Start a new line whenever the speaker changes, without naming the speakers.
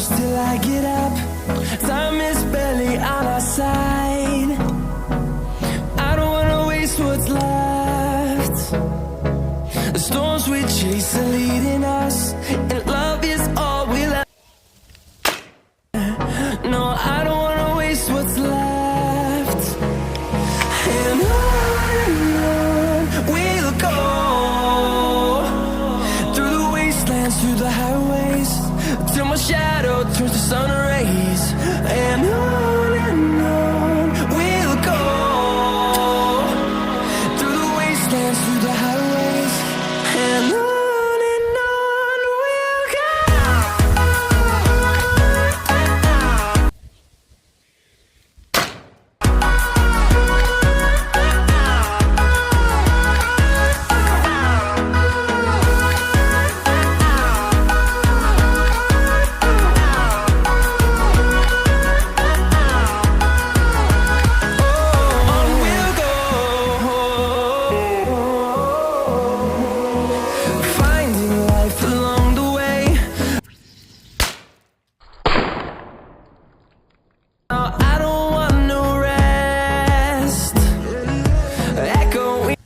close till I get up. Time is barely on our side. I don't wanna waste what's left. The storms we chase are leading us, and love is all we'll have. No, I don't wanna waste what's left.